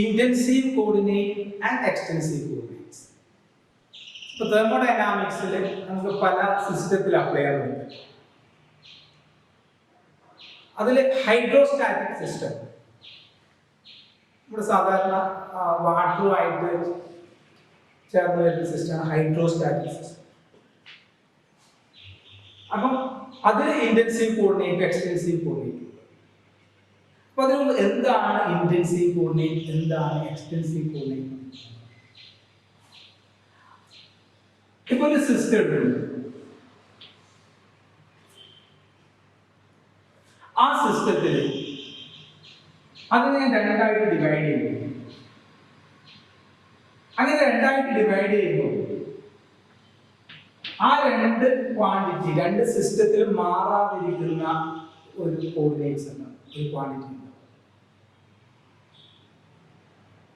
intensive coordinate and extensive coordinates. ഇപ്പോൾ തെർമോഡൈനാമിക്സിൽ നമുക്ക് പല സിസ്റ്റത്തിൽ അപ്ലൈ ചെയ്യാറുണ്ട്. അതിൽ ഹൈഡ്രോസ്റ്റാറ്റിക് സിസ്റ്റം നമ്മുടെ സാധാരണ വാട്ടറുമായിട്ട് ചേർന്ന് വരുന്ന സിസ്റ്റമാണ് ഹൈഡ്രോസ്റ്റാറ്റിക് സിസ്റ്റം. അപ്പം അതിൽ ഇന്റൻസീവ് കോർഡിനേറ്റ് എക്സ്റ്റൻസീവ് കോർഡിനേറ്റ്. അപ്പൊ അതിന് എന്താണ് ഇന്റൻസീവ് കോർഡിനേറ്റ്, എന്താണ് എക്സ്റ്റൻസീവ് കോർഡിനേറ്റ്? ഇപ്പൊ ഒരു സിസ്റ്റം എടുക്കുന്നു. ആ സിസ്റ്റത്തിൽ അതിനെ രണ്ടായിട്ട് ഡിവൈഡ് ചെയ്യുന്നു. അങ്ങനെ രണ്ടായിട്ട് ഡിവൈഡ് ചെയ്യുമ്പോൾ ആ രണ്ട് ക്വാണ്ടിറ്റി, രണ്ട് സിസ്റ്റത്തിൽ മാറാതിരിക്കുന്ന ഒരു കോർഡിനേറ്റ്സ് ഉണ്ട്, ഒരു ക്വാണ്ടിറ്റി ഉണ്ട്.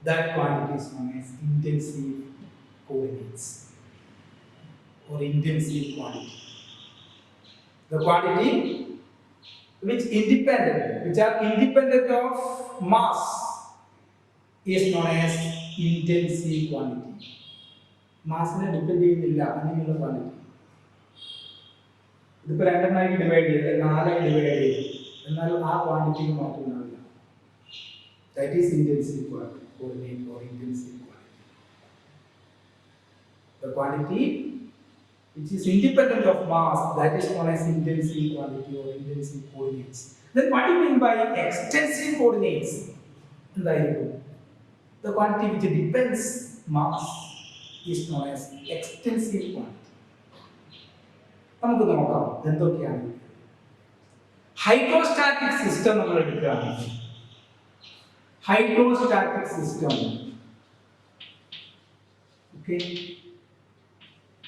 That quantity is known as intensive coordinates or intensive quantity. The quantity which are independent of mass is known as intensive quantity. മാസിനെ ഡിപ്പെൻഡ് ചെയ്യുന്നില്ല അങ്ങനെയുള്ള ക്വാണ്ടിറ്റി. ഇതിപ്പോ രണ്ടെണ്ണമായി ഡിവൈഡ് ചെയ്ത് നാലായി ഡിവൈഡ് ചെയ്ത് എന്നാലും ആ ക്വാണ്ടിറ്റിക്ക് മാറ്റം ഉണ്ടാവില്ല. That is intensive coordinate or intensive quantity. The quantity which is independent of mass, that is known as intensive quantity or intensive coordinates. Then what do you mean by extensive coordinates? The quantity which depends mass is known as extensive quantity. നമുക്ക് നോക്കാം എന്തൊക്കെയാണ്. Hydrostatic system നമ്മൾ എടുക്കുകയാണെങ്കിൽ hydrostatic system, okay,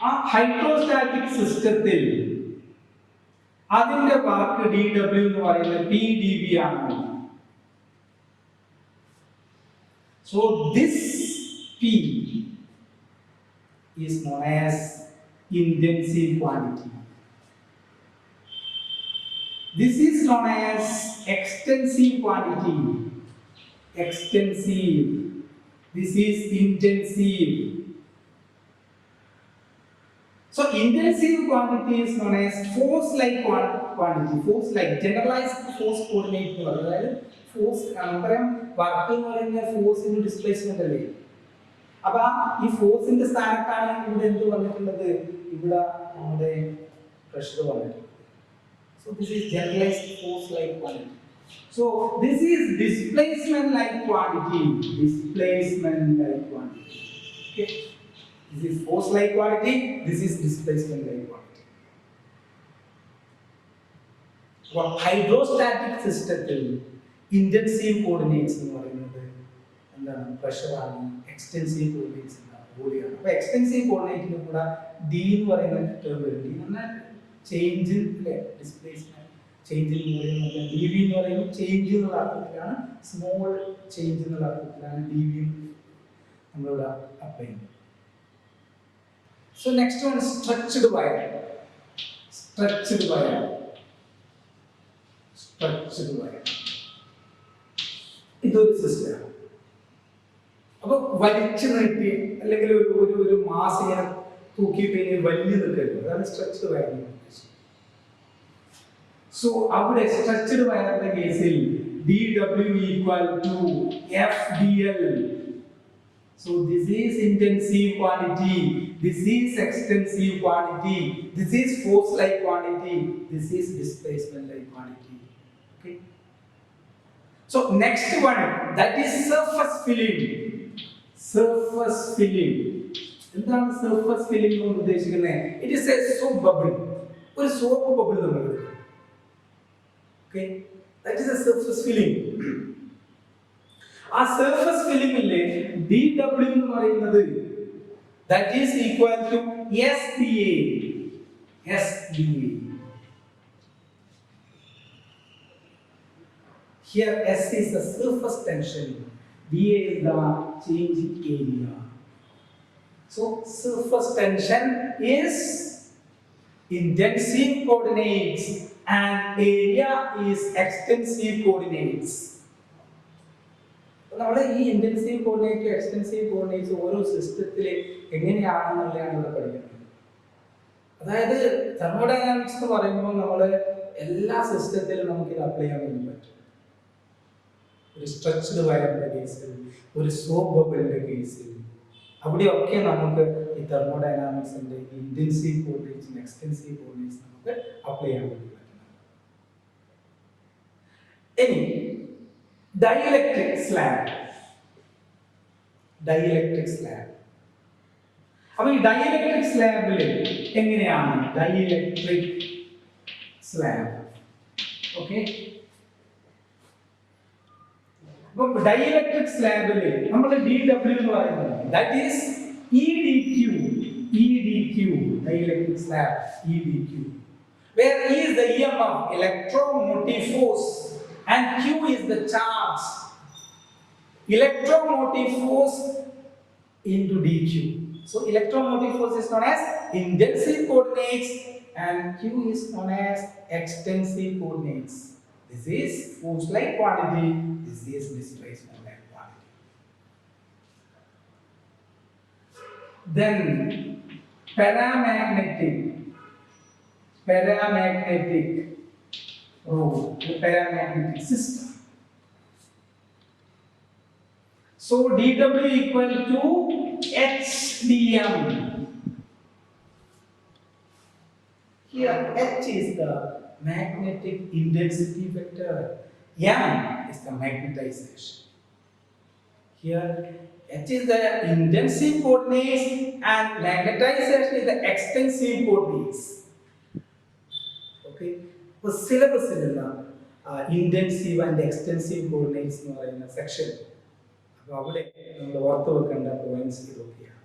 ആ hydrostatic സിസ്റ്റത്തിൽ അതിന്റെ work dW എന്ന് പറയുന്നത് PdV ആണ്. So this P is known as intensive quantity. This is known as extensive quantity. Extensive. This is intensive. So intensive quantity is known as force-like quantity. Force-like, generalized force coordinate എന്ന് പറയുന്നത്. അതായത് force നമുക്കറിയാം work എന്ന് പറയുന്ന ഫോഴ്സിന്റെ displacement അല്ലേ. അപ്പൊ ഈ ഫോഴ്സിന്റെ സ്ഥാനത്താണ് ഇവിടെ എന്ത് വന്നിട്ടുള്ളത്, ഇവിടെ നമ്മുടെ പ്രഷർ വന്നിട്ടുണ്ട്. So this is generalized force-like quantity. So this is displacement-like quantity. Displacement-like quantity. Okay. This is force-like quantity. This is displacement-like quantity. So hydrostatic system intensive coordinates എന്ന് പറയുന്നത് എന്താണ്, പ്രഷർ ആണ്. എക്സ്റ്റൻസീവ് കോർഡിനേറ്റ്സ് ബോഡിയാണ്. അപ്പോൾ extensive കോർഡിനേറ്റിന് കൂടെ D എന്ന് പറയുന്ന term വരും. ഡി എന്ന് പറഞ്ഞാൽ ചേഞ്ച് അല്ലേ, ഡിസ്പ്ലേസ്മെന്റ് ചേഞ്ച് എന്ന് പറയുന്നത്. ഡി വി എന്ന് പറയുന്നത് ചേഞ്ച് എന്നുള്ള അർത്ഥത്തിലാണ്, സ്മോൾ ചേഞ്ച് എന്നുള്ള അർത്ഥത്തിലാണ് ഡി വി നമ്മളിവിടെ അപ്ലൈ ചെയ്യുന്നത്. So next one is stretched wire. Stretched wire. Stretched wire. ഇതൊരു സിസ്റ്റമാണ്. അപ്പൊ വലിച്ചു നീട്ടി അല്ലെങ്കിൽ ഒരു മാസ് ഇങ്ങനെ തൂക്കിയിട്ട് വലിഞ്ഞു നിൽക്കരുത്, അതാണ് സ്ട്രെച്ച്ഡ് വയർ. സോ അവിടെ സ്ട്രെച്ച്ഡ് വയറിന്റെ കേസിൽ dW equal to FdL. So this is intensive quantity, this is extensive quantity, this is force-like quantity, this is displacement-like quantity. Okay. So next one, that is surface filling. Surface filling. എന്താണ് surface filling എന്ന് ഉദ്ദേശിക്കുന്നത്? It is a soap bubble. ഒരു soap bubble നമ്മൾ. Okay. That is a surface filling. ആ surface ഫില്ലിംഗിലെ dW എന്ന് പറയുന്നത് that is equal to SdA. SdA. Here S is the surface tension, dA is the change in area. So surface tension is intensive coordinates and area is extensive coordinates. നമ്മൾ ഈ intensive coordinate extensive coordinates ഓരോ സിസ്റ്റത്തിൽ എങ്ങനെയാണെന്നുള്ളതാണ് ഇവിടെ പഠിക്കുന്നത്. അതായത് thermodynamics എന്ന് പറയുമ്പോൾ നമ്മൾ എല്ലാ സിസ്റ്റത്തിലും നമുക്ക് ഇത് അപ്ലൈ ചെയ്യാൻ വേണ്ടി പറ്റും. ഒരു സ്ട്രെച്ച്ഡ് വയറിന്റെ കേസിൽ, ഒരു സോപ്പ് ബബിളിന്റെ കേസിൽ, അവിടെയൊക്കെ നമുക്ക് ഈ തെർമോഡൈനാമിക്സിന്റെ ഇന്റൻസീവ് കോർഡിനേറ്റ്സും എക്സ്റ്റൻസീവ് കോർഡിനേറ്റ്സും നമുക്ക് അപ്ലൈ ചെയ്യാൻ വേണ്ടി പറ്റും. ഇനി ഡൈഇലക്ട്രിക് സ്ലാബ്. അപ്പൊ ഈ ഡൈഇലക്ട്രിക് സ്ലാബിൽ എങ്ങനെയാണ് ഡൈഇലക്ട്രിക് സ്ലാബ്? ഓക്കെ, അപ്പൊ ഡൈഇലക്ട്രിക് സ്ലാബിൽ നമ്മൾ DW എന്ന് പറയുന്നത് that is EDQ dielectric slab EDQ, where E is the EMF, electromotive force, and Q is the charge, electromotive force into dQ. So electromotive force is known as intensive coordinates and Q is known as extensive coordinates. This is force-like quantity, this is displacement-like quantity. Then paramagnetic role, the paramagnetic system. So dW equal to HdM. Here H is the magnetic intensity vector, M is the magnetization. Here H is the intensive coordinates and magnetization is the extensive coordinates. Okay, so syllabus intensive and extensive coordinates എന്ന് പറയുന്ന section. അപ്പോൾ അവിടെ നമ്മൾ ഓർത്ത് വെക്കേണ്ട points ഇതൊക്കെയാണ്.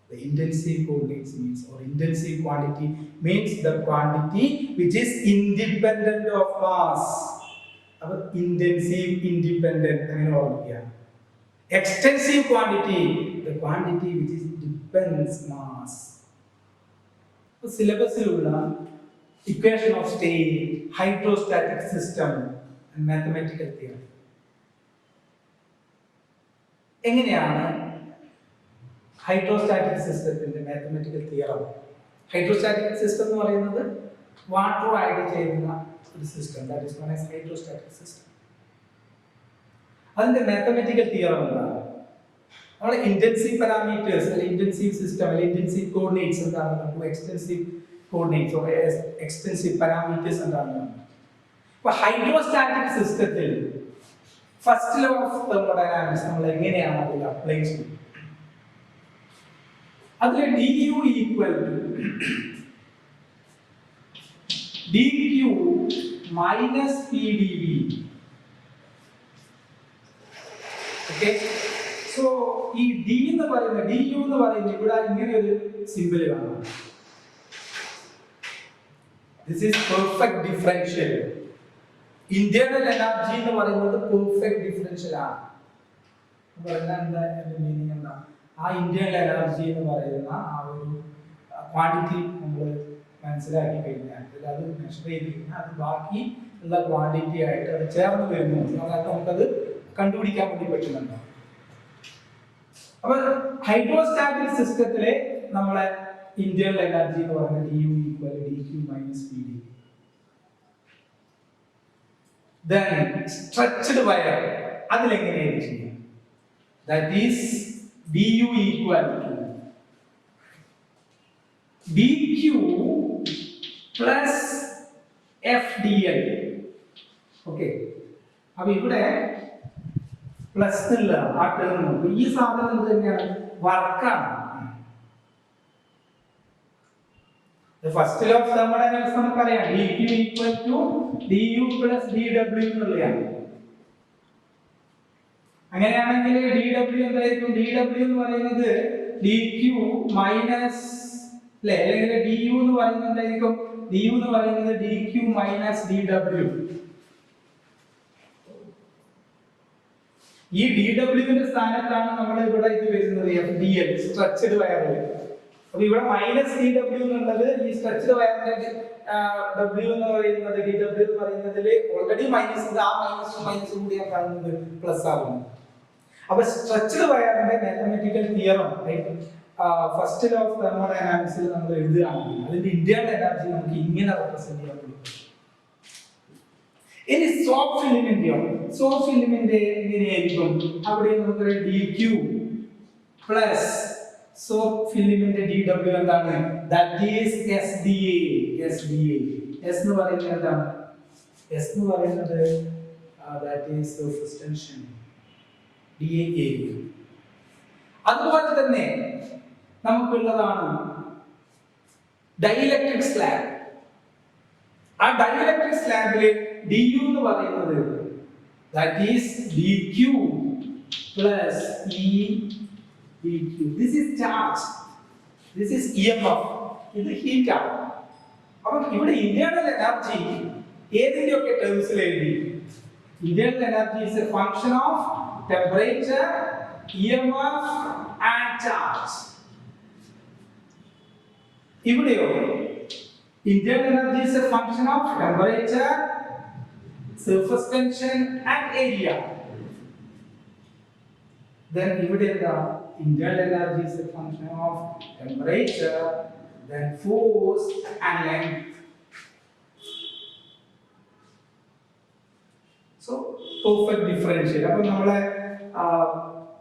The intensive coordinates means, or intensive quantity means the quantity which is independent of mass. അപ്പോൾ intensive independent അങ്ങനെ ഓർമ്മിക്കുക. Extensive quantity, the quantity which is depends mass. അപ്പോൾ സിലബസിലുള്ള equation of state, hydrostatic system and mathematical theory. എങ്ങനെയാണ് hydrostatic സിസ്റ്റത്തിന്റെ mathematical theorem? Hydrostatic system എന്ന് പറയുന്നത് വാട്ടറുമായിട്ട് ചേരുന്ന ഒരു system, that is known as hydrostatic system. അതിന്റെ മാത്തമാറ്റിക്കൽ തിയറം എന്താണ്? നമ്മൾ ഇന്റൻസീവ് പാരാമീറ്റേഴ്സ് അല്ലെങ്കിൽ ഇന്റൻസീവ് സിസ്റ്റം അല്ലെങ്കിൽ ഇന്റൻസീവ് കോർഡിനേറ്റ്സ് എന്താണ്, നമുക്ക് extensive coordinates or extensive parameters എന്താണ്? ഇപ്പൊ ഹൈഡ്രോസ്റ്റാറ്റിക് സിസ്റ്റത്തിൽ ഫസ്റ്റ് ലോ ഓഫ് തെർമോഡൈനാമിക്സ് നമ്മൾ എങ്ങനെയാണ് അതിൽ അപ്ലൈ ചെയ്യുന്നത്? അതിൽ du equal to dq minus pdv. Okay, so ഈ d എന്ന് പറയുന്ന du എന്ന് പറയുന്ന ഇവിടെ ഇങ്ങനെ ഒരു സിമ്പിൾ കാണാം. This is perfect differential. Internal energy എന്ന് പറയുന്നത് പെർഫെക്റ്റ് ഡിഫറൻഷ്യൽ ആണ്. പറഞ്ഞാൽ എന്താ അതിന്റെ മീനിങ് എന്താ? ആ ഇന്റേണൽ എനർജി എന്ന് പറയുന്ന ആ ഒരു ക്വാണ്ടിറ്റി നമ്മൾ മനസ്സിലാക്കി കഴിഞ്ഞാൽ, അത് മെഷർ ചെയ്ത് കഴിഞ്ഞാൽ അത് ബാക്കി ഉള്ള ക്വാണ്ടിറ്റി ആയിട്ട് അത് ചേർന്ന് വരുന്നു. അതായത് നമുക്കത് കണ്ടുപിടിക്കാൻ വേണ്ടി പറ്റുന്നുണ്ടോ? അപ്പൊ ഹൈഡ്രോസ്റ്റാറ്റിക് സിസ്റ്റത്തിലെ നമ്മളെ ഇന്റേണൽ എനർജി എന്ന് പറയുന്നത് du equal dq minus pdv. Then stretched wire അതിലെങ്ങനെയാണ് ചെയ്യുക? That is du equal to dq plus fdl. Okay, അപ്പൊ ഇവിടെ പ്ലസ് ഇല്ല ആ ടേം. ഈ സാധനം എന്ത് തന്നെയാണ്? വർക്കാണ്. ഫസ്റ്റ് ലോ ഓഫ് തെർമോഡൈനാമിക്സ് നമുക്കറിയാം, dq equal to du plus dw എന്നുള്ളതാണ്. അങ്ങനെയാണെങ്കിൽ dw എന്തായിരിക്കും? dw എന്ന് പറയുന്നത് dq മൈനസ് അല്ലേ, അല്ലെങ്കിൽ du എന്ന് പറയുന്നത് എന്തായിരിക്കും? du എന്ന് പറയുന്നത് dq മൈനസ് dw. ഈ dw ന്റെ സ്ഥാനത്താണ് നമ്മൾ ഇവിടെ ഇത് വരുന്നത് fdl, സ്ട്രെച്ച്ഡ് വയറിൽ. അപ്പോൾ ഇവിടെ മൈനസ് ഡി ഡബ്ല്യു എന്നുള്ളത് ഈ സ്ട്രെച്ച്ഡ് വയറിന്റെ ഡബ്ല്യു എന്ന് പറയുന്നത് ഡി ഡബ്ല്യു എന്ന് പറയുന്നതിൽ ഓൾറെഡി മൈനസ് ഉണ്ട്. ആ മൈനസും കൂടി ഞാൻ കാണുന്നത് പ്ലസ് ആകുന്നു. അപ്പൊ സ്ട്രെച്ച്ഡ് വയറിന്റെ mathematical theorem first law of തെർമോഡൈനാമിക്സിൽ നമ്മൾ എഴുതുകയാണെങ്കിൽ അതിന്റെ ഇന്റേണൽ എനർജി നമുക്ക് ഇങ്ങനെ റെപ്രസെന്റ് ചെയ്യാൻ പറ്റും. ഇനി സോഫ്റ്റ് ഫിലിമിന്റെ എങ്ങനെയായിരിക്കും? അവിടെ നമുക്ക് dq പ്ലസ് സോഫ്റ്റ് ഫിലിമിന്റെ dw എന്താണ്? That is SdA. S എന്ന് പറയുന്നത് എന്താണ്? S എന്ന് പറയുന്നത് that is surface tension, dA area. അതുപോലെ തന്നെ നമുക്കുള്ളതാണ് ഡൈഇലക്ട്രിക് സ്ലാബ്. ആ ഡൈഇലക്ട്രിക് സ്ലാബിലെ du എന്ന് പറയുന്നത് that is dq plus e dq. This is charge, this is EMF, ഇത് ഹീറ്റ് ആണ്. അപ്പോൾ ഇവിടെ ഇന്റേണൽ എനർജി ഏതിന്റെയൊക്കെ ടേംസിൽ എഴുതി? Internal energy is a function of temperature, EMF and charge. ഇവിടെയോ internal energy is a function of temperature, surface tension and area. Then ഇവിടെ എന്താ? internal energy is a function of temperature, then force and length. So perfect differential. അപ്പോൾ നമ്മളെ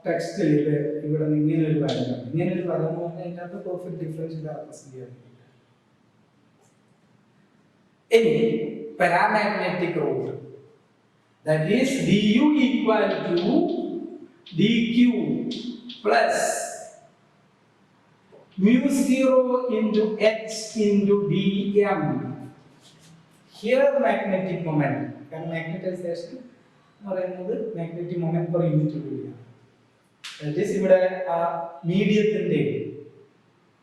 ടെക്സ്റ്റിൽ ഇവിടെ ഇങ്ങനെ ഒരു വരം എന്ന് പറഞ്ഞാൽ അതിനകത്ത് പെർഫെക്റ്റ് ഡിഫറൻഷ്യൽ റെപ്രസെന്റ് ചെയ്യാൻ. Any paramagnetic rod, that is du equal to dq plus mu 0 into h into dm. Here magnetic moment, magnetization പറയുന്നത് magnetic moment per unit കൂടിയാണ്. That is ഇവിടെ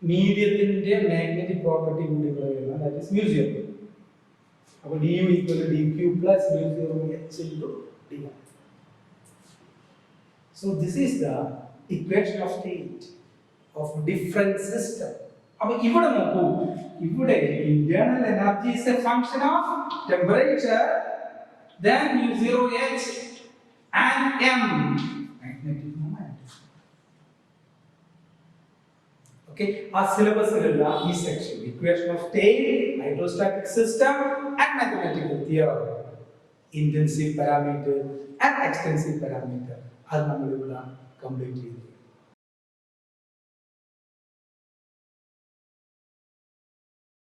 മീഡിയത്തിന്റെ magnetic property കൂടി ഇവിടെ വരുന്നത്, that is mu 0. അപ്പോൾ du equal to dq plus mu 0 h into dm. So this is the equation of state of different system. അപ്പോൾ ഇവിടെ നോക്കൂ, ഇവിടെ internal energy is a function of temperature, then mu 0 h and m, magnetic moment. Okay, our syllabus is this section: equation of state, hydrostatic system and mathematical theorem, intensive parameter and extensive parameter. അത് നമ്മൾ ഇവിടെ complete ചെയ്തു.